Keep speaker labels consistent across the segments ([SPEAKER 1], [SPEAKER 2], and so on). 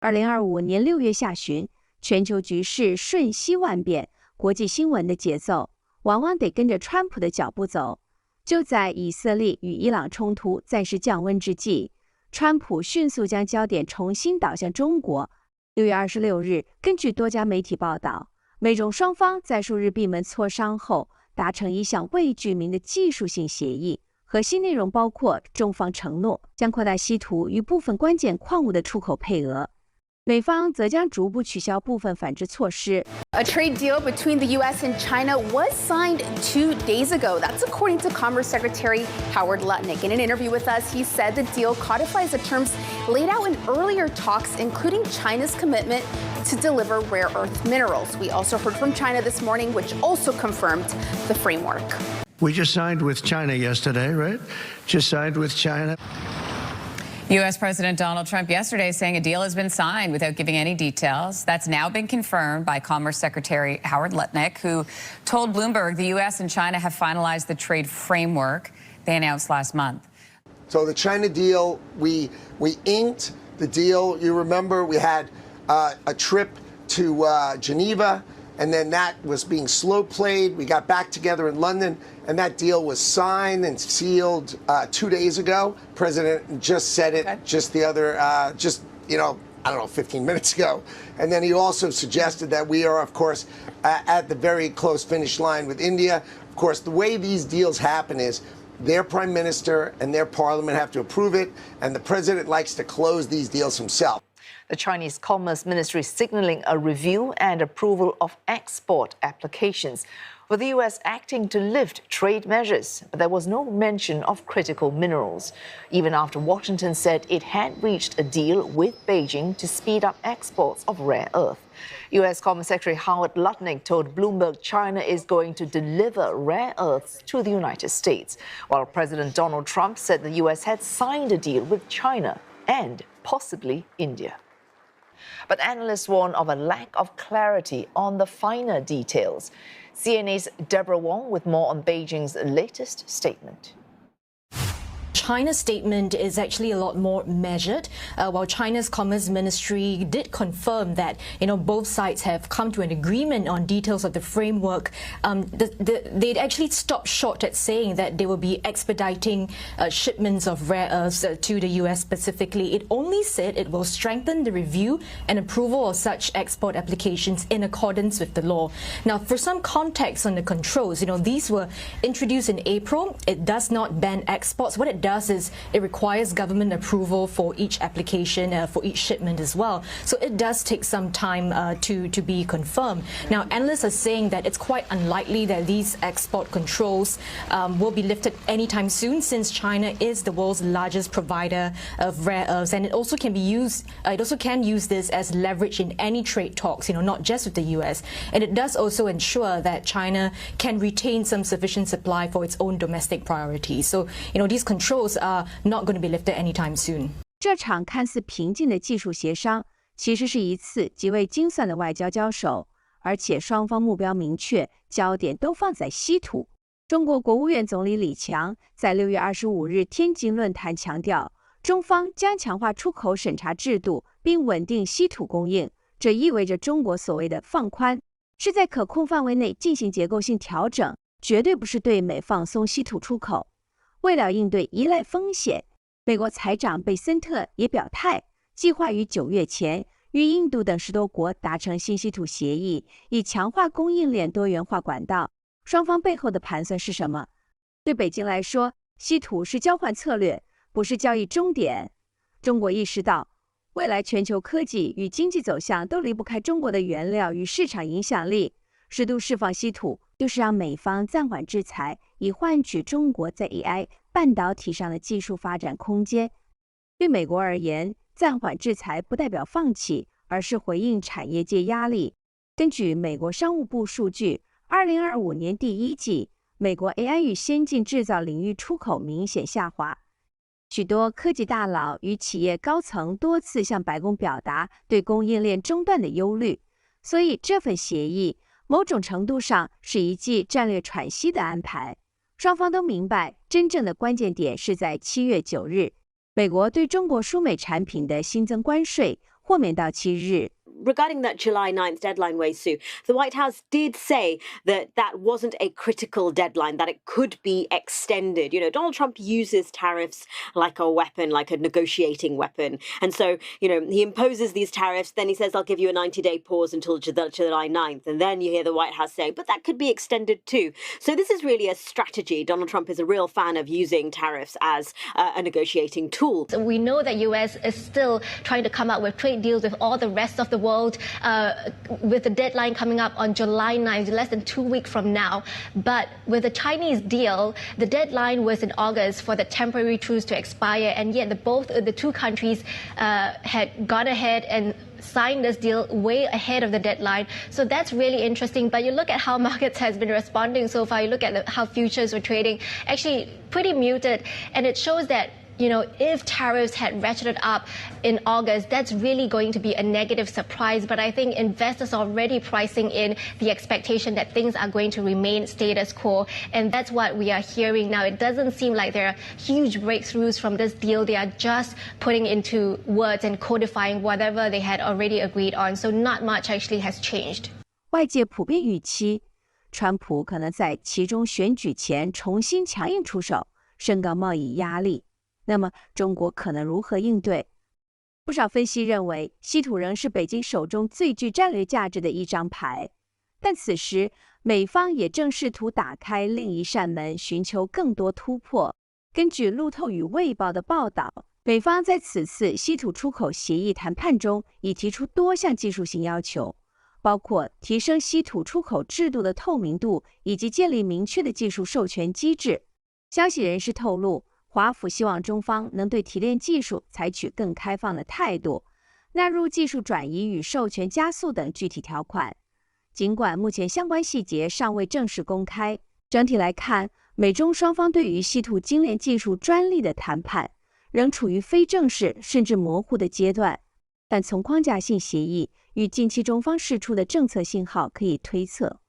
[SPEAKER 1] 2025年6月下旬，全球局势瞬息万变，国际新闻的节奏往往得跟着川普的脚步走。就在以色列与伊朗冲突暂时降温之际，川普迅速将焦点重新导向中国。6月26日，根据多家媒体报道，美中双方在数日闭门磋商后，达成一项未具名的技术性协议。核心内容包括中方承诺将扩大稀土与部分关键矿物的出口配额，美方则将逐步取消部分反制措施。
[SPEAKER 2] A trade deal between the U.S. and China was signed 2 days ago. That's according to Commerce Secretary Howard Lutnick. In an interview with us, he said the deal codifies the terms laid out in earlier talks, including China's commitment to deliver rare earth minerals. We also heard from China this morning, which also confirmed the framework.
[SPEAKER 3] We just signed with China yesterday, right? Just signed with China.
[SPEAKER 4] U.S. President Donald Trump yesterday saying a deal has been signed without giving any details. That's now been confirmed by Commerce Secretary Howard Lutnick, who told Bloomberg the U.S. and China have finalized the trade framework they announced last month.
[SPEAKER 5] So the China deal, we inked the deal. You remember we had a trip to Geneva, and then that was being slow played. We got back together in London, and that deal was signed and sealed 2 days ago. President just said it just the other, I don't know, 15 minutes ago. And then he also suggested that we are, of course, at the very close finish line with India. Of course, the way these deals happen is their prime minister and their parliament have to approve it, and the president likes to close these deals himself.
[SPEAKER 6] The Chinese Commerce Ministry signaling a review and approval of export applications, with the U.S. acting to lift trade measures. But there was no mention of critical minerals, even after Washington said it had reached a deal with Beijing to speed up exports of rare earth. U.S. Commerce Secretary Howard Lutnick told Bloomberg China is going to deliver rare earths to the United States, while President Donald Trump said the U.S. had signed a deal with China and possibly India. But analysts warn of a lack of clarity on the finer details. CNA's Deborah Wong with more on Beijing's latest statement.
[SPEAKER 7] China's statement is actually a lot more measured, while China's Commerce Ministry did confirm that both sides have come to an agreement on details of the framework. They'd actually stopped short at saying that they will be expediting shipments of rare earths to the U.S. specifically. It only said it will strengthen the review and approval of such export applications in accordance with the law. Now, for some context on the controls, these were introduced in April. It does not ban exports. What it does is it requires government approval for each application, for each shipment as well. So it does take some time to be confirmed. Now, analysts are saying that it's quite unlikely that these export controls will be lifted anytime soon, since China is the world's largest provider of rare earths, and it also can be used. It also can use this as leverage in any trade talks, not just with the U.S. And it does also ensure that China can retain some sufficient supply for its own domestic priorities. So, these controls are not going to be lifted anytime soon.
[SPEAKER 1] 这场看似平静的技术协商，其实是一次极为精算的外交交手，而且双方目标明确，焦点都放在稀土。中国国务院总理李强在6月25日天津论坛强调，中方将强化出口审查制度，并稳定稀土供应。这意味着中国所谓的放宽，是在可控范围内进行结构性调整，绝对不是对美放松稀土出口。为了应对依赖风险，美国财长贝森特也表态，计划于9月前与印度等10多国达成新稀土协议，以强化供应链多元化管道。双方背后的盘算是什么？对北京来说，稀土是交换策略，不是交易终点。中国意识到，未来全球科技与经济走向都离不开中国的原料与市场影响力。适度释放稀土，就是让美方暂缓制裁，以换取中国在 AI 半导体上的技术发展空间。对美国而言，暂缓制裁不代表放弃，而是回应产业界压力。根据美国商务部数据，2025年第一季，美国 AI 与先进制造领域出口明显下滑。许多科技大佬与企业高层多次向白宫表达对供应链中断的忧虑，所以这份协议某种程度上是一剂战略喘息的安排。双方都明白，真正的关键点是在7月9日，美国对中国输美产品的新增关税豁免到期日。
[SPEAKER 8] Regarding that July 9th deadline, Wei Su, the White House did say that that wasn't a critical deadline, that it could be extended. You know, Donald Trump uses tariffs like a weapon, like a negotiating weapon. And so, you know, he imposes these tariffs, then he says, I'll give you a 90-day pause until July 9th. And then you hear the White House saying, but that could be extended too. So this is really a strategy. Donald Trump is a real fan of using tariffs as a negotiating tool.
[SPEAKER 9] So we know that U.S. is still trying to come up with trade deals with all the rest of the world, with the deadline coming up on July 9th, less than 2 weeks from now. But with the Chinese deal, the deadline was in August for the temporary truce to expire, and yet the two countries had gone ahead and signed this deal way ahead of the deadline. So that's really interesting. But you look at how markets has been responding so far, you look at how futures were trading, actually pretty muted, and it shows that, you know, if tariffs had ratcheted up in August, that's really going to be a negative surprise. But I think investors are already pricing in the expectation that things are going to remain status quo. And that's what we are hearing now. It doesn't seem like there are huge breakthroughs from this deal. They are just putting into words and codifying whatever they had already agreed on. So not much actually has changed.
[SPEAKER 1] 外界普遍预期，川普可能在其中选举前重新强硬出手，升高贸易压力。那么中国可能如何应对？不少分析认为，稀土仍是北京手中最具战略价值的一张牌。但此时，美方也正试图打开另一扇门，寻求更多突破。根据路透与卫报的报道，美方在此次稀土出口协议谈判中已提出多项技术性要求，包括提升稀土出口制度的透明度，以及建立明确的技术授权机制。消息人士透露，华府希望中方能对提炼技术采取更开放的态度，纳入技术转移与授权加速等具体条款。尽管目前相关细节尚未正式公开，整体来看，美中双方对于稀土精炼技术专利的谈判仍处于非正式甚至模糊的阶段。但从框架性协议与近期中方释出的政策信号可以推测，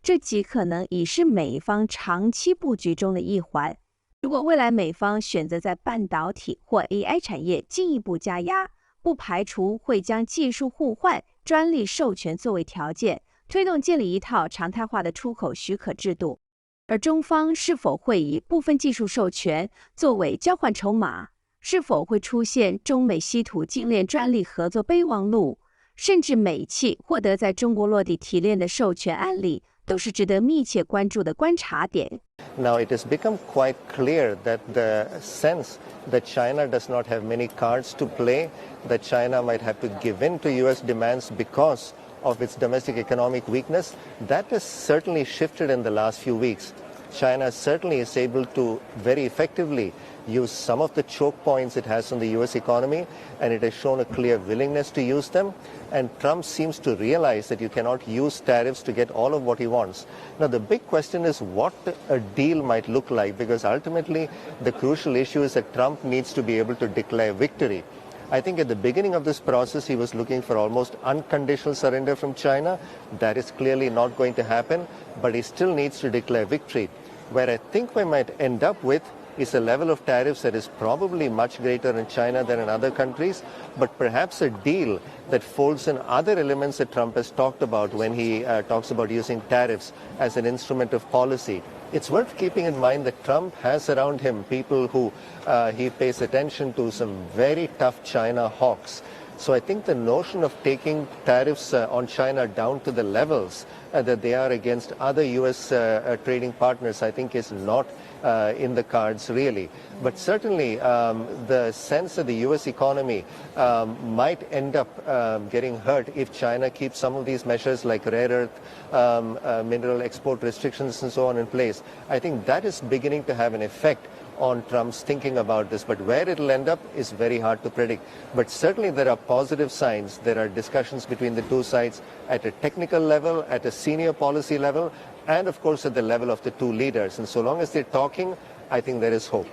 [SPEAKER 1] 这极可能已是美方长期布局中的一环。如果未来美方选择在半导体或 AI 产业进一步加压，不排除会将技术互换、专利授权作为条件，推动建立一套常态化的出口许可制度。而中方是否会以部分技术授权作为交换筹码？是否会出现中美稀土精炼专利合作备忘录，甚至美企获得在中国落地提炼的授权案例，都是值得密切关注的观察点。
[SPEAKER 10] Now, it has become quite clear that the sense that China does not have many cards to play, that China might have to give in to U.S. demands because of its domestic economic weakness, that has certainly shifted in the last few weeks. China certainly is able to very effectively use some of the choke points it has on the U.S. economy, and it has shown a clear willingness to use them. And Trump seems to realize that you cannot use tariffs to get all of what he wants. Now, the big question is what a deal might look like, because ultimately the crucial issue is that Trump needs to be able to declare victory. I think at the beginning of this process, he was looking for almost unconditional surrender from China. That is clearly not going to happen, but he still needs to declare victory. Where I think we might end up with is a level of tariffs that is probably much greater in China than in other countries, but perhaps a deal that folds in other elements that Trump has talked about when he talks about using tariffs as an instrument of policy. It's worth keeping in mind that Trump has around him people who he pays attention to, some very tough China hawks. So I think the notion of taking tariffs on China down to the levels that they are against other U.S. Trading partners, I think is not in the cards really. But certainly the sense that the U.S. economy might end up getting hurt if China keeps some of these measures like rare earth mineral export restrictions and so on in place. I think that is beginning to have an effect on Trump's thinking about this, but where it'll end up is very hard to predict. But certainly there are positive signs. There are discussions between the two sides at a technical level, at a senior policy level, and of course at the level of the two leaders. And so long as they're talking, I think there is hope.